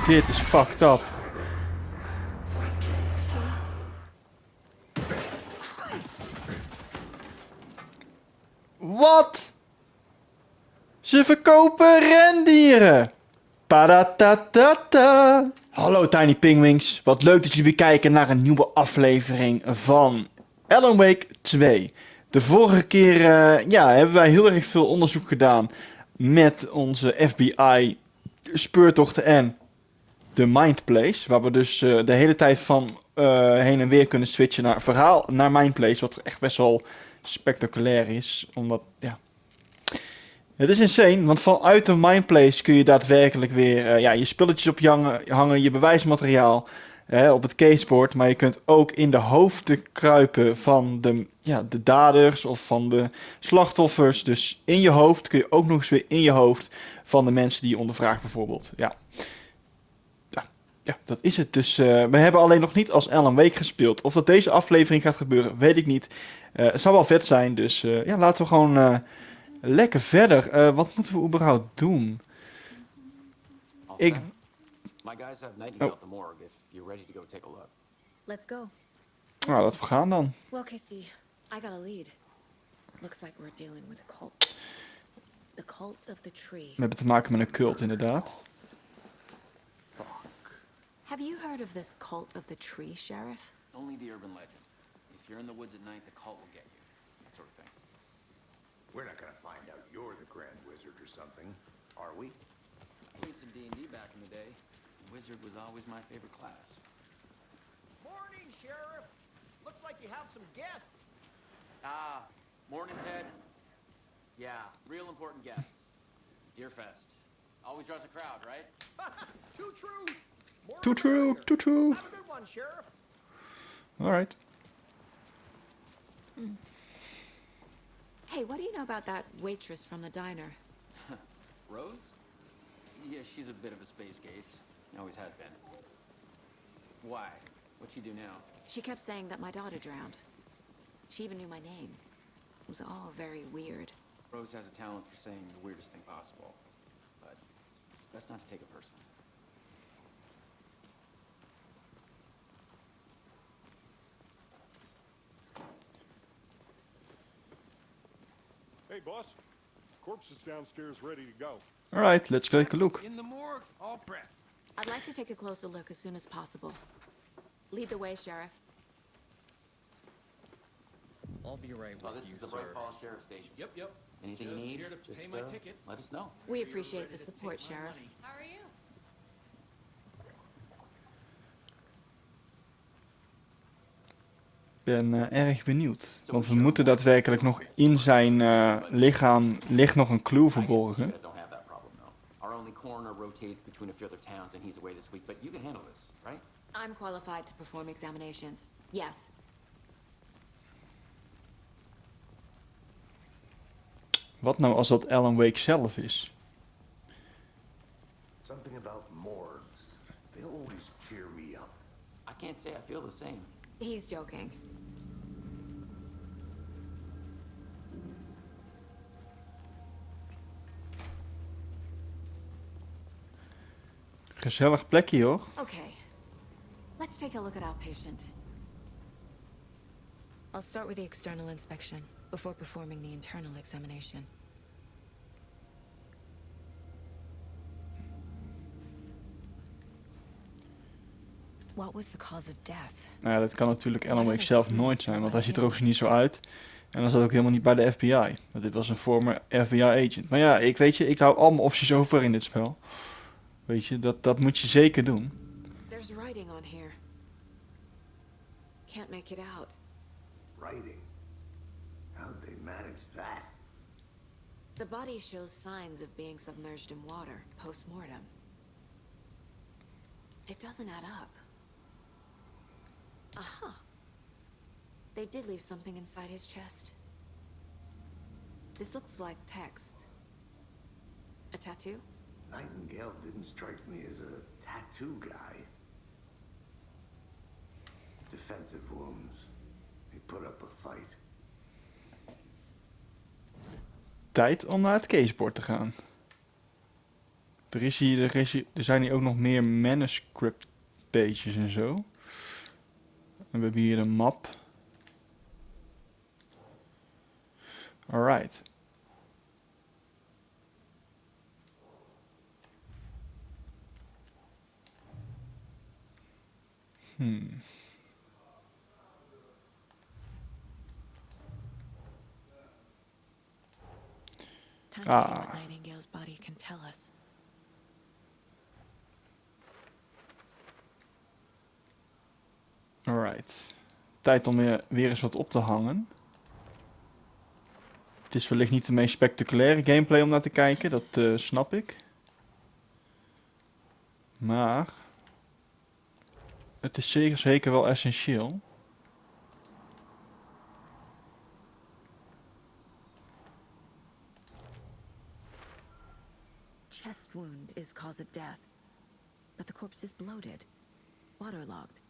Dit is fucked up. Wat? Ze verkopen rendieren. Padatatata. Hallo Tiny Pinguïns. Wat leuk dat jullie weer kijken naar een nieuwe aflevering van Alan Wake 2. De vorige keer hebben wij heel erg veel onderzoek gedaan met onze FBI speurtochten en de Mindplace. Waar we dus de hele tijd van heen en weer kunnen switchen naar verhaal, naar Mindplace. Wat echt best wel spectaculair is. Omdat, ja... Het is insane, want vanuit de Mindplace kun je daadwerkelijk weer je spulletjes op je hangen, je bewijsmateriaal op het caseboard. Maar je kunt ook in de hoofden kruipen van de daders of van de slachtoffers. Dus in je hoofd kun je ook nog eens weer in je hoofd van de mensen die je ondervraagt bijvoorbeeld. Ja, dat is het. Dus we hebben alleen nog niet als Alan Wake gespeeld. Of dat deze aflevering gaat gebeuren, weet ik niet. Het zou wel vet zijn, dus laten we gewoon... lekker verder. Wat moeten we überhaupt doen? Ik... Let's go. Nou, laten we gaan dan. Well, Casey, I got a lead. Looks like we're dealing with a cult. The cult of the tree. We hebben te maken met een cult, inderdaad. Have you heard of this cult of the tree, Sheriff? Only the urban legend. If you're in the woods at night, the cult will get you. That sort of thing. We're not gonna find out you're the Grand Wizard or something, are we? I played some D&D back in the day. Wizard was always my favorite class. Morning, Sheriff. Looks like you have some guests. Morning, Ted. Yeah, real important guests. Deerfest. Always draws a crowd, right? Too true. More Too true, later. too true. Have a good one, Sheriff. Alright. Hey, what do you know about that waitress from the diner? Rose? Yeah, she's a bit of a space case. Always has been. Why? What'd she do now? She kept saying that my daughter drowned. She even knew my name. It was all very weird. Rose has a talent for saying the weirdest thing possible. But it's best not to take it personally. Hey, boss. Corpse is downstairs ready to go. Alright, let's take a look. In the morgue, all prepped. I'd like to take a closer look as soon as possible. Lead the way, Sheriff. I'll be right with This you, is the sir. Bright Falls Sheriff Station. Yep. Anything Just you need, here to just pay my ticket. let us know. We appreciate the support, Sheriff. How are you? Ik ben erg benieuwd. Want we moeten daadwerkelijk nog in zijn lichaam ligt nog een clue verborgen. You guys don't have that problem, though. Our only coroner rotates between a few other towns, and he's away this week. But you can handle this, right? I'm qualified to perform examinations. Yes. Wat nou als dat Alan Wake zelf is? Something about morgues. They always cheer me up. I can't say I feel the same. He's joking. Gezellig plekje hoor. Okay. Let's take a look at our patient. I'll start with the external inspection before performing the internal examination. What was the cause of death? Nou ja, dat kan natuurlijk Alan Wake zelf nooit zijn, want hij ziet er ook niet zo uit. En dan zat ook helemaal niet bij de FBI. Want dit was een former FBI agent. Maar ja, ik hou al mijn opties over in dit spel. Weet je, dat moet je zeker doen. There's writing on here. Can't make it out. Writing. How'd they manage that? The body shows signs of being submerged in water post-mortem. It doesn't add up. Aha. They did leave something inside his chest. This looks like text. A tattoo? Nightingale didn't strike me as a tattoo guy. Defensive wounds. He put up a fight. Tijd om naar het caseboard te gaan. Er zijn hier ook nog meer manuscript pages en zo. En we hebben hier een map. Alright. Time to see what Nightingale's body can tell us. Alright. Tijd om weer eens wat op te hangen. Het is wellicht niet de meest spectaculaire gameplay om naar te kijken, dat snap ik. Maar het is zeker wel essentieel. Chest wound is cause of death, but the corpse is bloated, waterlogged.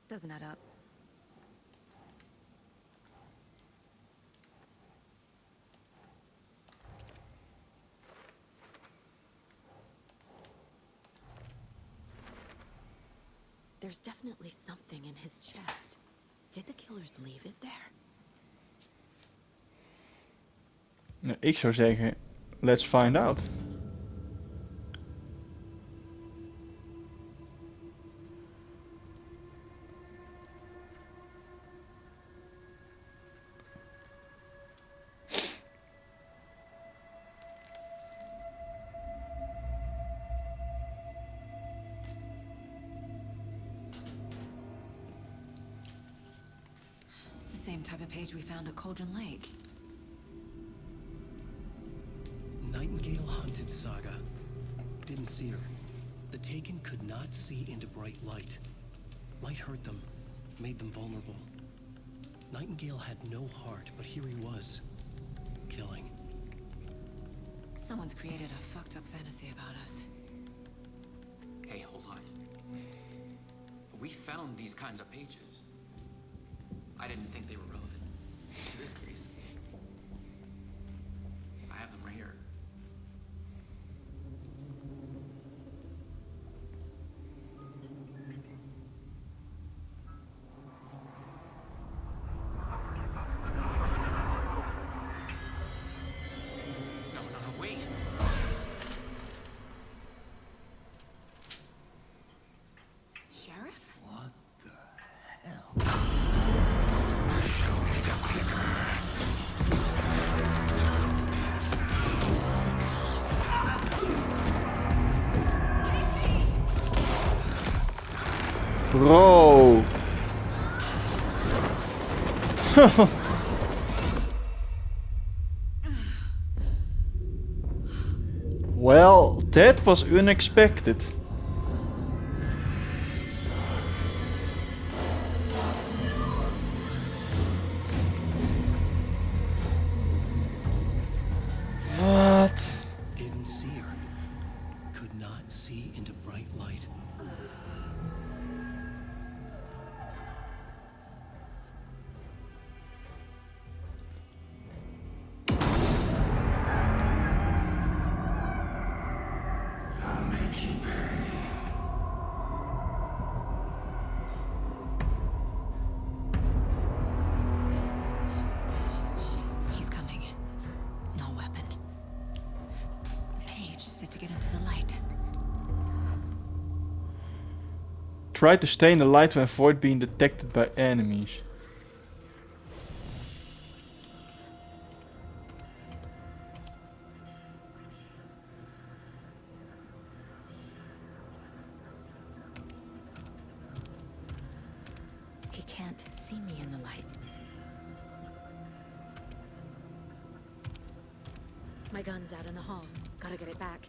Doesn't add up. There's definitely something in his chest. Did the killers leave it there? Nou, ik zou zeggen, let's find out. It's the same type of page we found at Cauldron Lake. Nightingale hunted Saga. Didn't see her. The Taken could not see into bright light. Light hurt them, made them vulnerable. Nightingale had no heart, but here he was, killing. Someone's created a fucked up fantasy about us. Hey, hold on. We found these kinds of pages. I didn't think they were relevant to this case. I have them right here. No, wait. Sheriff? What the hell? Bro. Well, that was unexpected. What? Didn't see her. Could not see into bright light. He's coming. No weapon. The page said to get into the light. Try to stay in the light to avoid being detected by enemies. He can't see me in the light. My gun's out in the hall. Gotta get it back.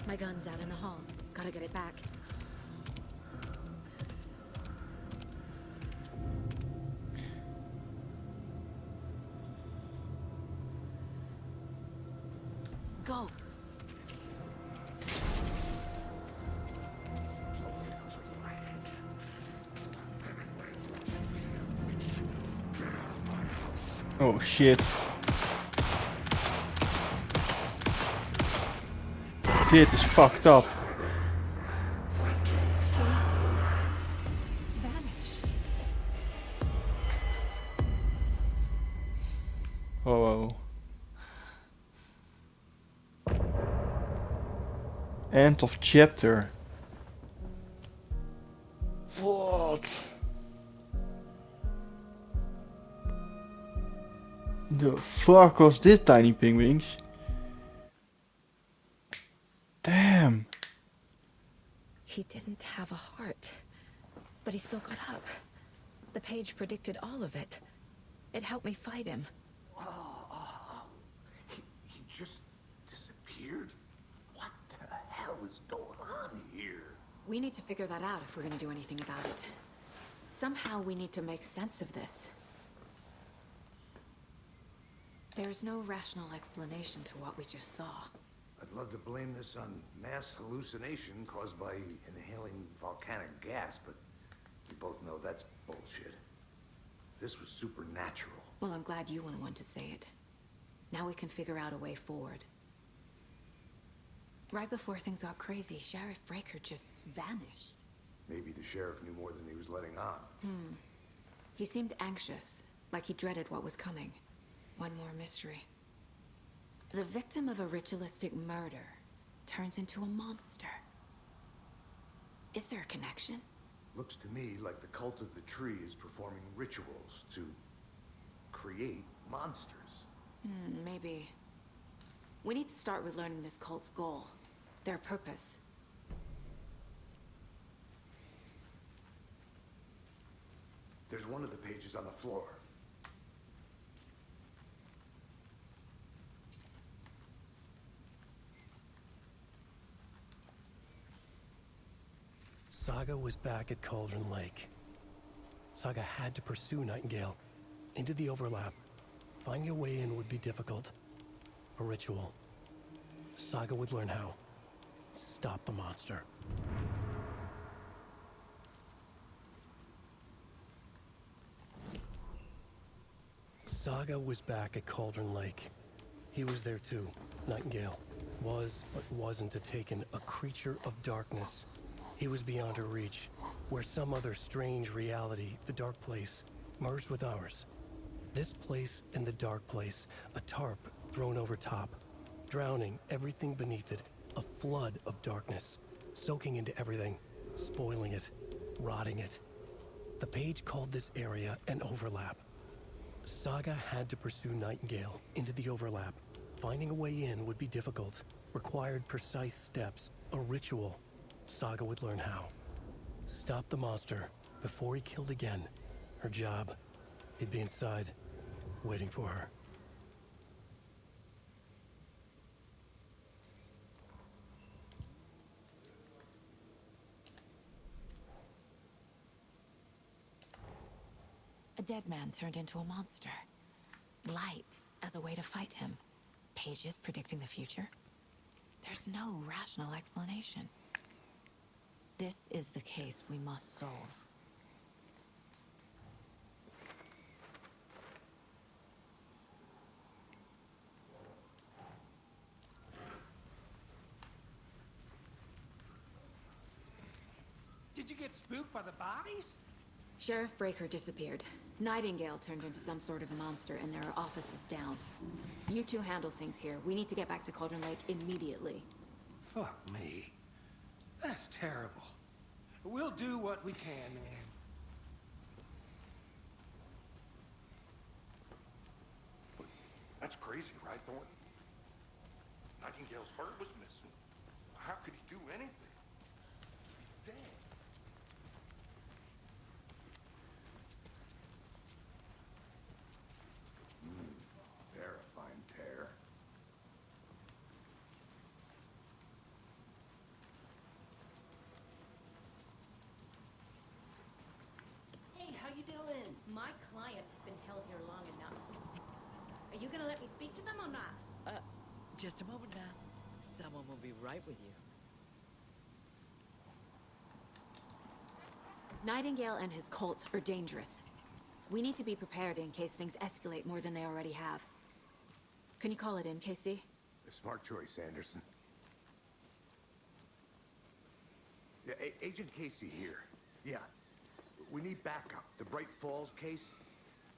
My gun's out in the hall. Gotta get it back. Go. Oh shit. Dit is fucked up. Vanished. Oh. End of chapter. What? The fuck was dit, Tiny Pinguïns? Damn. He didn't have a heart, but he still got up. The page predicted all of it. It helped me fight him. He just disappeared? What the hell is going on here? We need to figure that out if we're gonna do anything about it. Somehow we need to make sense of this. There's no rational explanation to what we just saw. I'd love to blame this on mass hallucination caused by inhaling volcanic gas, but we both know that's bullshit. This was supernatural. Well, I'm glad you were the one to say it. Now we can figure out a way forward. Right before things got crazy, Sheriff Breaker just vanished. Maybe the sheriff knew more than he was letting on. He seemed anxious, like he dreaded what was coming. One more mystery. The victim of a ritualistic murder turns into a monster. Is there a connection? Looks to me like the cult of the tree is performing rituals to create monsters. Maybe. We need to start with learning this cult's goal, their purpose. There's one of the pages on the floor. Saga was back at Cauldron Lake. Saga had to pursue Nightingale into the overlap. Finding a way in would be difficult. A ritual. Saga would learn how. Stop the monster. Saga was back at Cauldron Lake. He was there too. Nightingale was, but wasn't a Taken, a creature of darkness. He was beyond her reach, where some other strange reality, the dark place, merged with ours. This place and the dark place, a tarp thrown over top, drowning everything beneath it, a flood of darkness, soaking into everything, spoiling it, rotting it. The page called this area an overlap. Saga had to pursue Nightingale into the overlap. Finding a way in would be difficult, required precise steps, a ritual. Saga would learn how. Stop the monster before he killed again. Her job. He'd be inside, waiting for her. A dead man turned into a monster. Light as a way to fight him. Pages predicting the future? There's no rational explanation. This is the case we must solve. Did you get spooked by the bodies? Sheriff Breaker disappeared. Nightingale turned into some sort of a monster, and there are offices down. You two handle things here. We need to get back to Cauldron Lake immediately. Fuck me. That's terrible. We'll do what we can, man. That's crazy, right, Thornton? Nightingale's heart was missing. How could he do anything? He's dead. Verifying pair. Just a moment now. Someone will be right with you. Nightingale and his cult are dangerous. We need to be prepared in case things escalate more than they already have. Can you call it in, Casey? A smart choice, Anderson. Yeah, Agent Casey here. Yeah. We need backup. The Bright Falls case.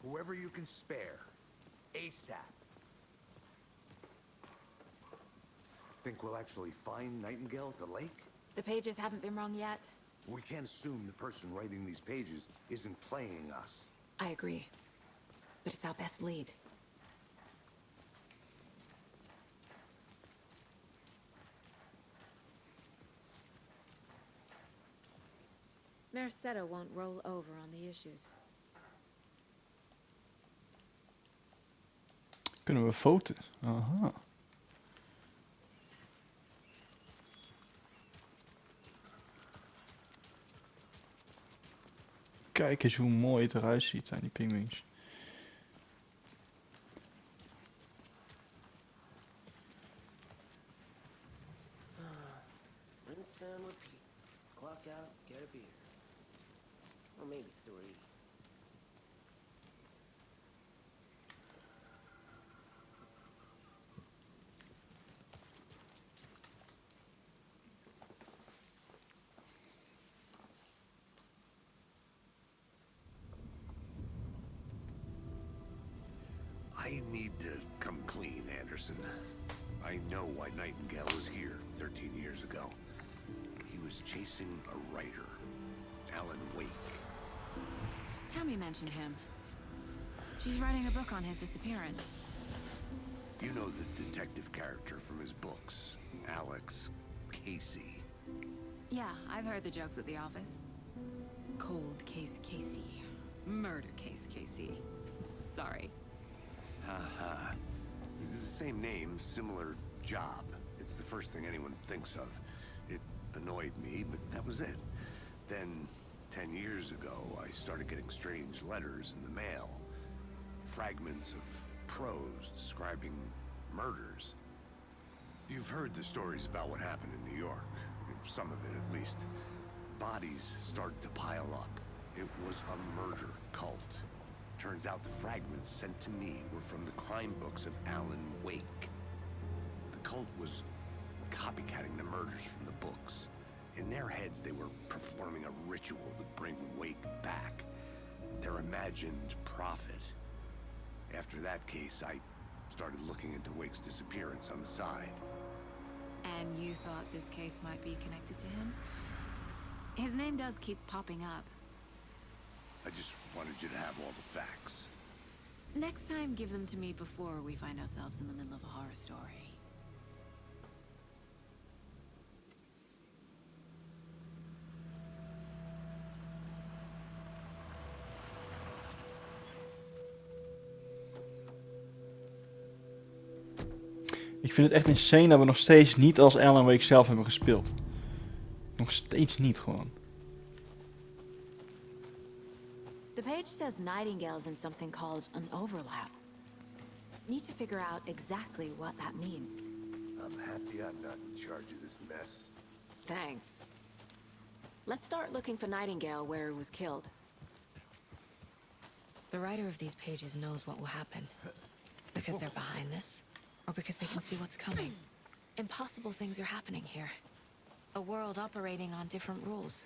Whoever you can spare. ASAP. Think we'll actually find Nightingale at the lake? The pages haven't been wrong yet. We can't assume the person writing these pages isn't playing us. I agree. But it's our best lead. Mercado won't roll over on the issues. Kunnen we foten? Aha. Kijk eens hoe mooi het eruit ziet aan die pinguïns. Rinse and repeat. Clock out, get a beer. Or maybe 3. I need to come clean, Anderson. I know why Nightingale was here 13 years ago. He was chasing a writer, Alan Wake. Tammy mentioned him. She's writing a book on his disappearance. You know the detective character from his books, Alex Casey. Yeah, I've heard the jokes at the office. Cold case Casey. Murder case Casey. Sorry. Haha. It's the same name, similar job. It's the first thing anyone thinks of. It annoyed me, but that was it. Then, 10 years ago, I started getting strange letters in the mail. Fragments of prose describing murders. You've heard the stories about what happened in New York. Some of it, at least. Bodies started to pile up. It was a murder cult. Turns out the fragments sent to me were from the crime books of Alan Wake. The cult was copycatting the murders from the books. In their heads, they were performing a ritual to bring Wake back. Their imagined prophet. After that case, I started looking into Wake's disappearance on the side. And you thought this case might be connected to him? His name does keep popping up. I just wanted you to have all the facts. Next time, give them to me before we find ourselves in the middle of a horror story. Ik vind het echt insane dat we nog steeds niet als Alan Wake zelf hebben gespeeld. Nog steeds niet gewoon. The page says Nightingale's in something called an overlap. Need to figure out exactly what that means. I'm happy I'm not in charge of this mess. Thanks. Let's start looking for Nightingale where he was killed. The writer of these pages knows what will happen. Because they're behind this, or because they can see what's coming. Impossible things are happening here. A world operating on different rules.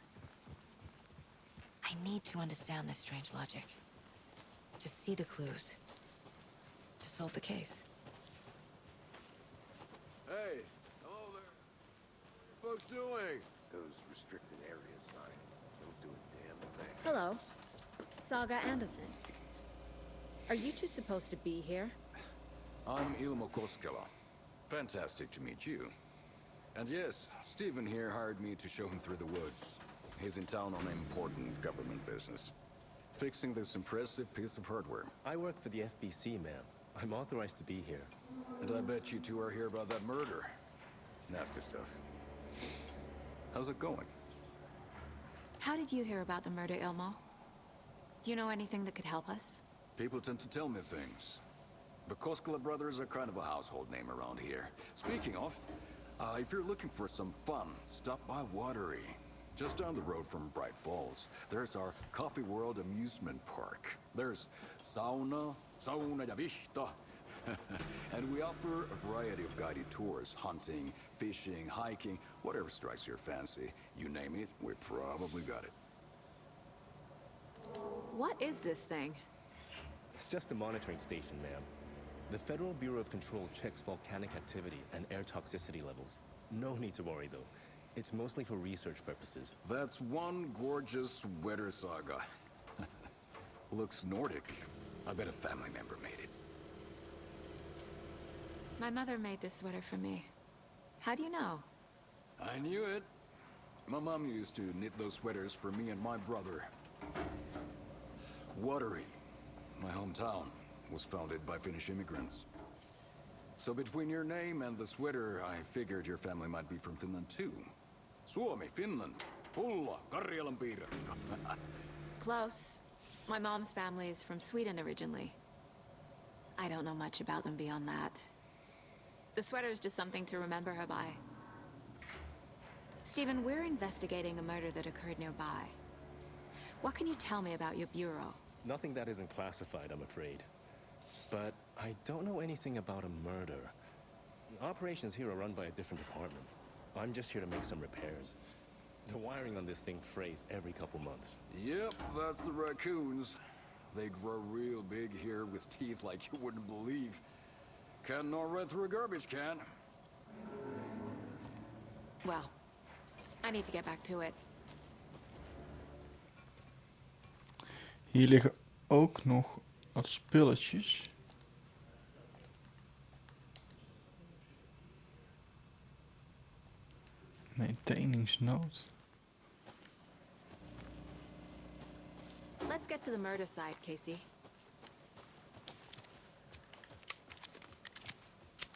I need to understand this strange logic. To see the clues. To solve the case. Hey, hello there. What are you folks doing? Those restricted area signs don't do a damn thing. Hello. Saga Anderson. Are you two supposed to be here? I'm Ilmo Koskela. Fantastic to meet you. And yes, Stephen here hired me to show him through the woods. He's in town on important government business. Fixing this impressive piece of hardware. I work for the FBC, ma'am. I'm authorized to be here. And I bet you two are here about that murder. Nasty stuff. How's it going? How did you hear about the murder, Ilmo? Do you know anything that could help us? People tend to tell me things. The Koskela brothers are kind of a household name around here. Speaking of, if you're looking for some fun, stop by Watery. Just down the road from Bright Falls, there's our Coffee World amusement park. There's sauna ja vihta. And we offer a variety of guided tours, hunting, fishing, hiking, whatever strikes your fancy. You name it, we probably got it. What is this thing? It's just a monitoring station, ma'am. The Federal Bureau of Control checks volcanic activity and air toxicity levels. No need to worry, though. It's mostly for research purposes. That's one gorgeous sweater saga. Looks Nordic. I bet a family member made it. My mother made this sweater for me. How do you know? I knew it. My mom used to knit those sweaters for me and my brother. Watery, my hometown, was founded by Finnish immigrants. So between your name and the sweater, I figured your family might be from Finland too. Suomi, Finland, Pulla, Karjalan piirakka. Close. My mom's family is from Sweden originally. I don't know much about them beyond that. The sweater is just something to remember her by. Stephen, we're investigating a murder that occurred nearby. What can you tell me about your bureau? Nothing that isn't classified, I'm afraid. But I don't know anything about a murder. Operations here are run by a different department. I'm just here to make some repairs. The wiring on this thing frays every couple months. Yep, that's the raccoons. They grow real big here with teeth like you wouldn't believe. Can't gnaw right through a garbage can. Well, I need to get back to it. Hier liggen ook nog wat spulletjes. Maintainingsnoot. Let's get to the murder site, Casey.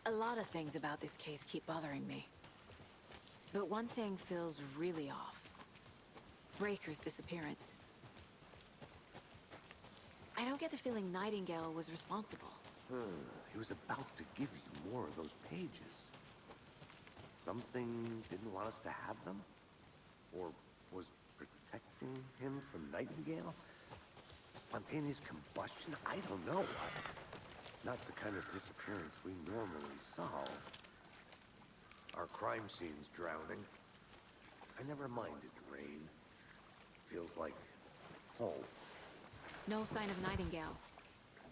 A lot of things about this case keep bothering me. But one thing feels really off. Breaker's disappearance. I don't get the feeling Nightingale was responsible. He was about to give you more of those pages. Something didn't want us to have them? Or was protecting him from Nightingale? Spontaneous combustion? I don't know. Not the kind of disappearance we normally solve. Our crime scene's drowning. I never minded rain. Feels like home. No sign of Nightingale.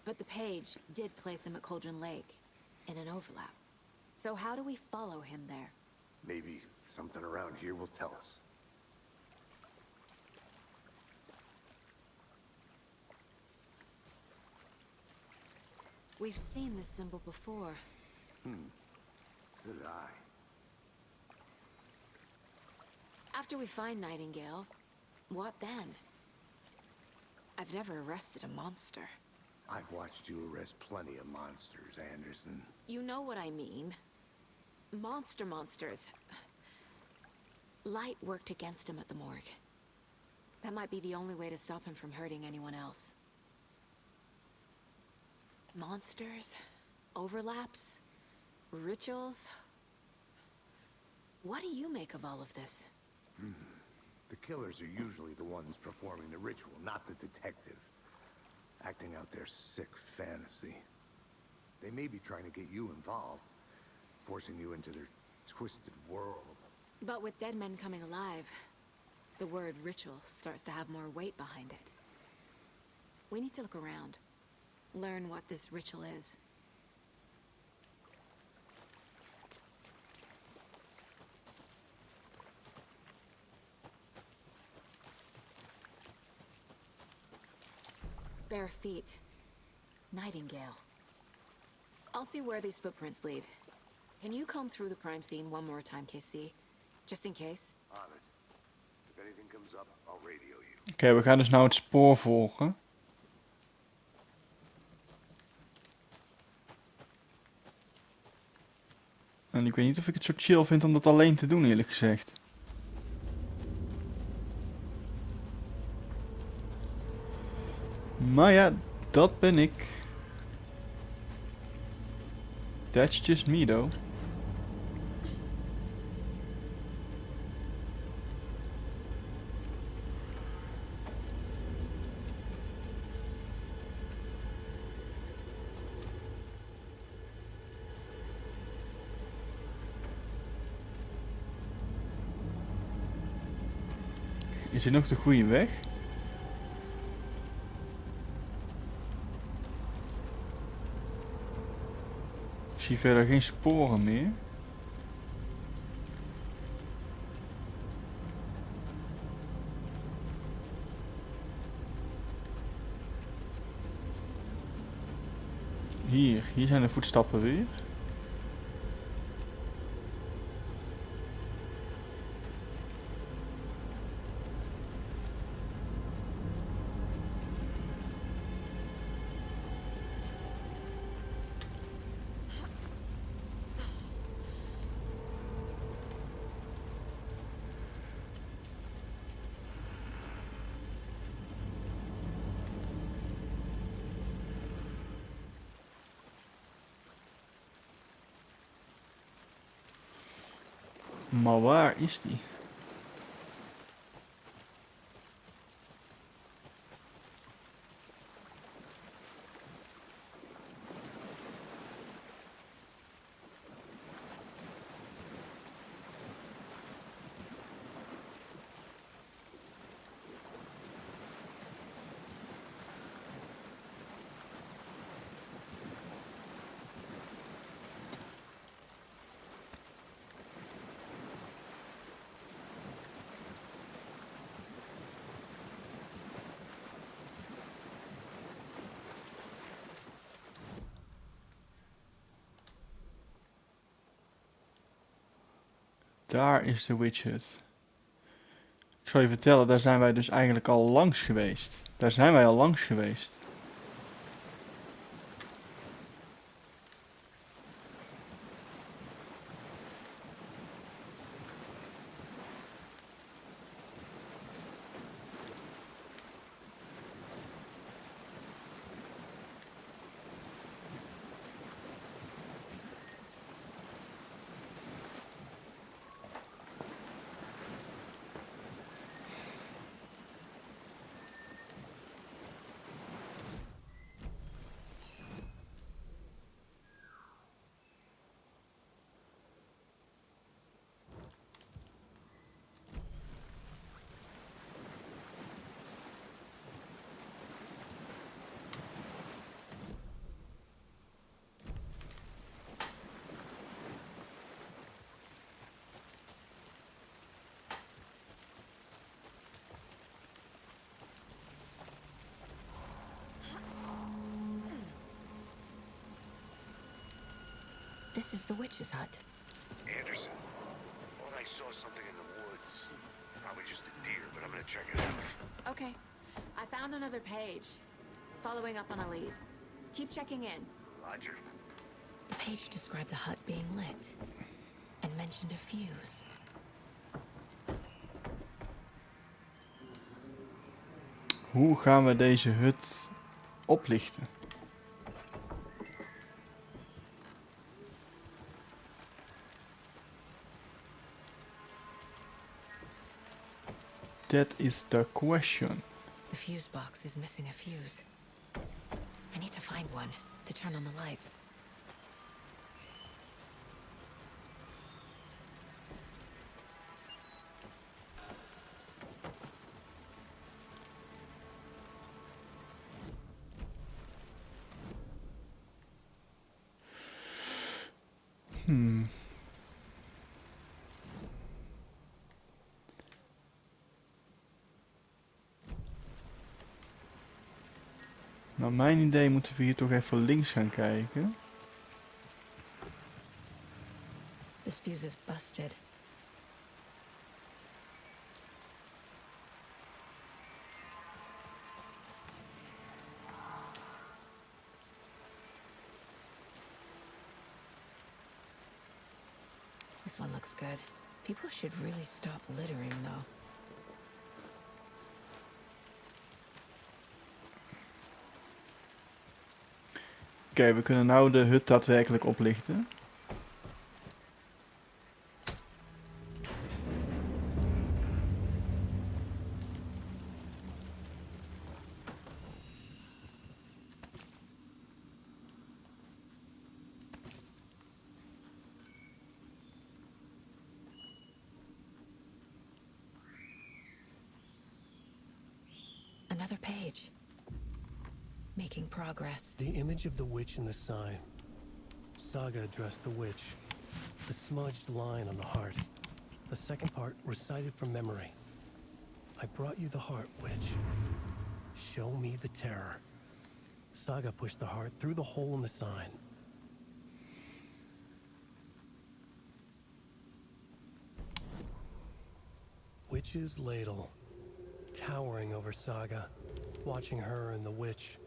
But the page did place him at Cauldron Lake, in an overlap. So how do we follow him there? Maybe something around here will tell us. We've seen this symbol before. Good eye. After we find Nightingale, what then? I've never arrested a monster. I've watched you arrest plenty of monsters, Anderson. You know what I mean. Monsters. Light worked against him at the morgue. That might be the only way to stop him from hurting anyone else. Monsters? Overlaps? Rituals? What do you make of all of this? The killers are usually the ones performing the ritual, not the detective. Acting out their sick fantasy. They may be trying to get you involved, forcing you into their twisted world. But with dead men coming alive, the word ritual starts to have more weight behind it. We need to look around. Learn what this ritual is. Bare feet. Nightingale. I'll see where these footprints lead. Can you comb through the crime scene one more time, KC? Just in case? On it. If anything comes up, I'll radio you. Oké, we gaan dus nou het spoor volgen. En ik weet niet of ik het zo chill vind om dat alleen te doen, eerlijk gezegd. Maar ja, dat ben ik. That's just me though. Is dit nog de goede weg? Ik zie verder geen sporen meer. Hier zijn de voetstappen weer. Maar waar is die? Daar is de witch hut. Ik zal je vertellen, daar zijn wij dus eigenlijk al langs geweest. Daar zijn wij al langs geweest. This is the witch's hut. Anderson, thought I saw something in the woods. Probably just a deer, but I'm gonna check it out. Okay. I found another page. Following up on a lead. Keep checking in. Roger. The page described the hut being lit. And mentioned a fuse. Hoe gaan we deze hut oplichten? That is the question. The fuse box is missing a fuse. I need to find one to turn on the lights. Naar mijn idee moeten we hier toch even links gaan kijken. This fuse is busted. This one looks good. People should really stop littering, though. Oké, we kunnen nou de hut daadwerkelijk oplichten. Another page. Making progress. The image of the witch in the sign. Saga addressed the witch. The smudged line on the heart. The second part recited from memory. I brought you the heart, witch. Show me the terror. Saga pushed the heart through the hole in the sign. Witch's ladle. Towering over Saga. Watching her and the witch.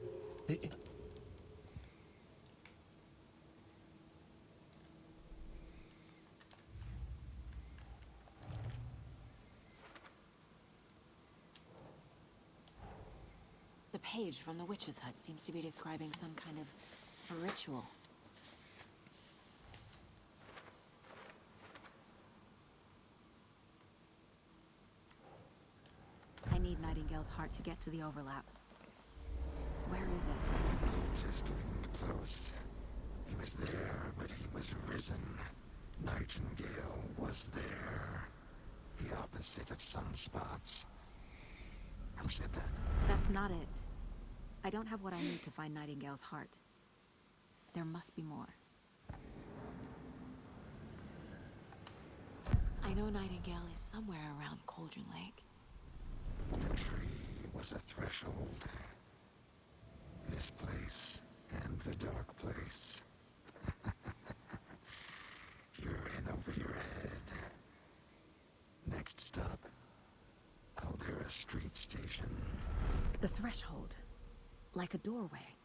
The page from the witch's hut seems to be describing some kind of ritual. I need Nightingale's heart to get to the overlap. Where is it? The cultist leaned close. He was there, but he was risen. Nightingale was there. The opposite of sunspots. Who said that? That's not it. I don't have what I need to find Nightingale's heart. There must be more. I know Nightingale is somewhere around Cauldron Lake. The tree was a threshold. This place and the dark place. You're in over your head. Next stop, Caldera Street Station. The threshold. Like a doorway.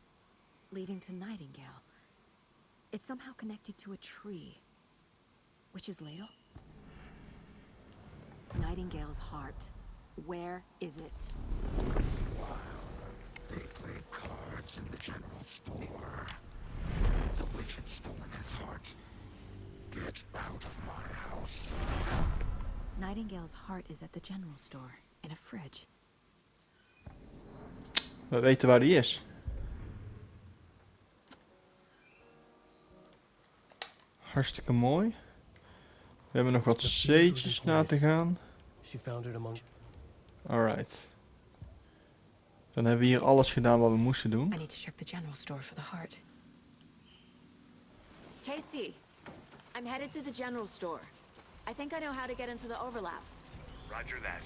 Leading to Nightingale. It's somehow connected to a tree. Witch's ladle? Nightingale's heart. Where is it? While they played cards in the general store, the witch had stolen his heart. Get out of my house. Nightingale's heart is at the general store, in a fridge. We weten waar die is. Hartstikke mooi. We hebben nog wat zeetjes na te gaan. She found it among... Alright. Dan hebben we hier alles gedaan wat we moesten doen. I need to check the general store for the heart. Casey, I'm headed to the general store. I think I know how to get into the overlap. Roger that.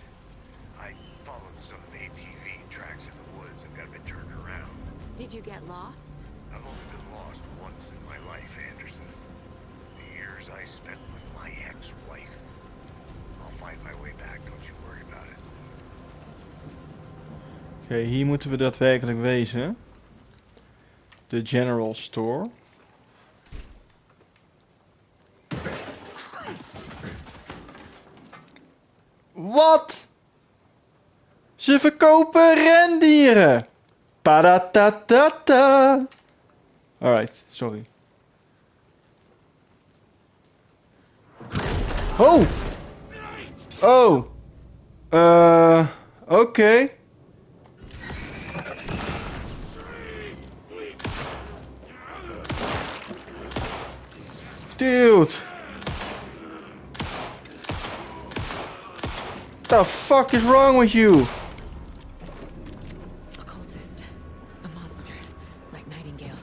I followed some ATV tracks in the woods and got a bit turned around. Did you get lost? I've only been lost once in my life, Anderson. The years I spent with my ex-wife. I'll find my way back, don't you worry about it. Oké, hier moeten we daadwerkelijk wezen. De general store. Wat? Ze verkopen rendieren. Padatatata. Alright, sorry. Oh! Oh! Oké. Dude! The fuck is wrong with you? A cultist. A monster. Like Nightingale.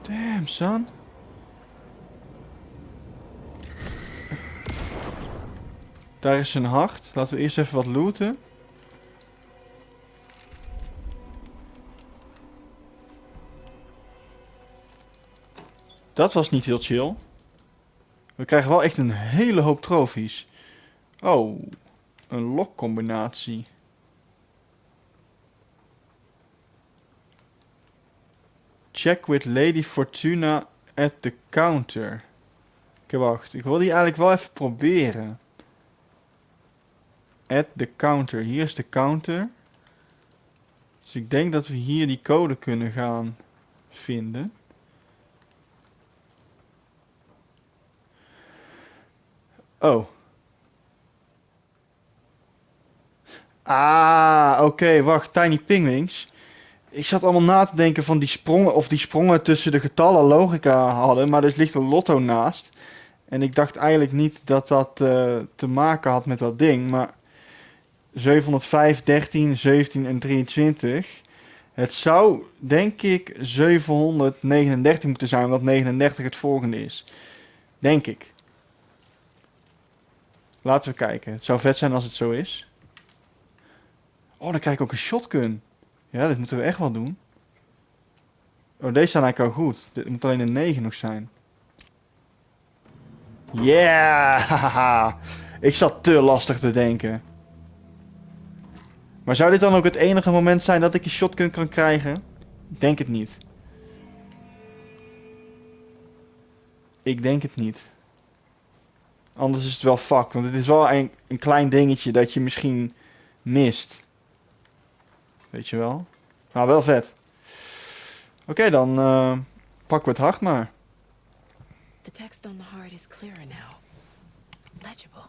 Damn, son. Daar is zijn hart. Laten we eerst even wat looten. Dat was niet heel chill. We krijgen wel echt een hele hoop trofies. Oh, een lokcombinatie. Check with Lady Fortuna at the counter. Oké, wacht. Ik wil die eigenlijk wel even proberen. At the counter. Hier is de counter. Dus ik denk dat we hier die code kunnen gaan vinden. Oh. Ah, oké, wacht. Tiny pinguïns. Ik zat allemaal na te denken van die sprongen, of die sprongen tussen de getallen logica hadden, maar er ligt een lotto naast. En ik dacht eigenlijk niet dat dat te maken had met dat ding, maar 705, 13, 17 en 23. Het zou, denk ik, 739 moeten zijn, omdat 39 het volgende is. Denk ik. Laten we kijken. Het zou vet zijn als het zo is. Oh, dan krijg ik ook een shotgun. Ja, dit moeten we echt wel doen. Oh, deze staan eigenlijk al goed. Dit moet alleen een 9 nog zijn. Yeah! Ik zat te lastig te denken. Maar zou dit dan ook het enige moment zijn dat ik een shotgun kan krijgen? Ik denk het niet. Ik denk het niet. Anders is het wel fuck. Want het is wel een klein dingetje dat je misschien mist. Weet je wel? Nou, wel vet. Oké, dan pakken we het hart maar. The text on the heart is clearer now. Legible.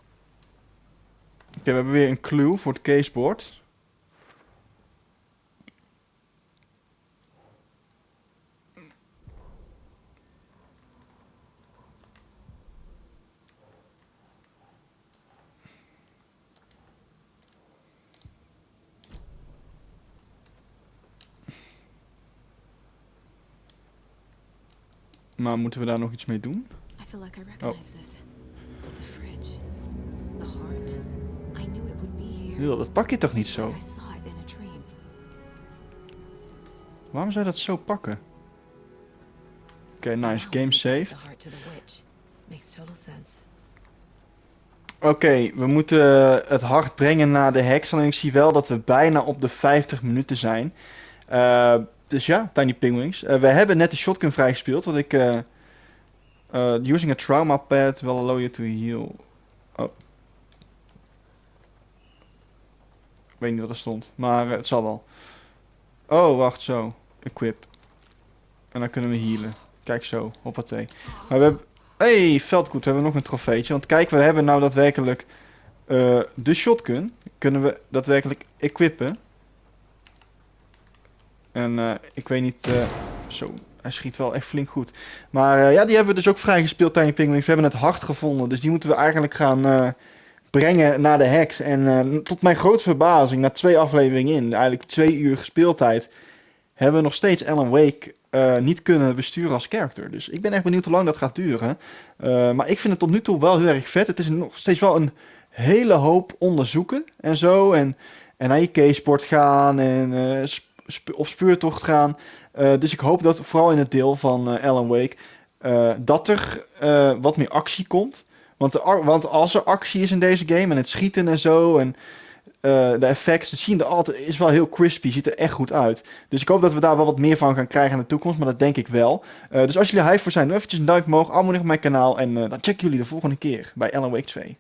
Oké, we hebben weer een clue voor het caseboard. Maar moeten we daar nog iets mee doen? I feel like I recognize this. The fridge. The heart. I knew it would be here. Dat pak je toch niet zo? Like I saw it in a dream. Waarom zou je dat zo pakken? Oké, nice. Game saved. The heart to the witch. Makes total sense. Oké, we moeten het hart brengen naar de heks. En ik zie wel dat we bijna op de 50 minuten zijn. Dus ja, Tiny Pinguïns. We hebben net de shotgun vrijgespeeld. Want ik... using a trauma pad will allow you to heal. Oh. Ik weet niet wat er stond. Maar het zal wel. Oh, wacht, zo. Equip. En dan kunnen we healen. Kijk zo, hoppatee. Maar we hebben... Hey, veldgoed, we hebben nog een trofeetje. Want kijk, we hebben nou daadwerkelijk de shotgun. Kunnen we daadwerkelijk equippen. En ik weet niet... zo, hij schiet wel echt flink goed. Maar ja, die hebben we dus ook vrijgespeeld, Tiny Pinguïns. We hebben het hart gevonden. Dus die moeten we eigenlijk gaan brengen naar de heks. En tot mijn grote verbazing, na 2 afleveringen in, eigenlijk 2 uur gespeeldtijd, hebben we nog steeds Alan Wake niet kunnen besturen als character. Dus ik ben echt benieuwd hoe lang dat gaat duren. Maar ik vind het tot nu toe wel heel erg vet. Het is nog steeds wel een hele hoop onderzoeken en zo. En naar je caseboard gaan en op speurtocht gaan. Dus ik hoop dat vooral in het deel van Alan Wake dat er wat meer actie komt. Want als er actie is in deze game en het schieten en zo en de effects, het zien er altijd is wel heel crispy, ziet er echt goed uit. Dus ik hoop dat we daar wel wat meer van gaan krijgen in de toekomst, maar dat denk ik wel. Dus als jullie hype voor zijn, doe eventjes een duimpje omhoog, abonneer op mijn kanaal en dan checken jullie de volgende keer bij Alan Wake 2.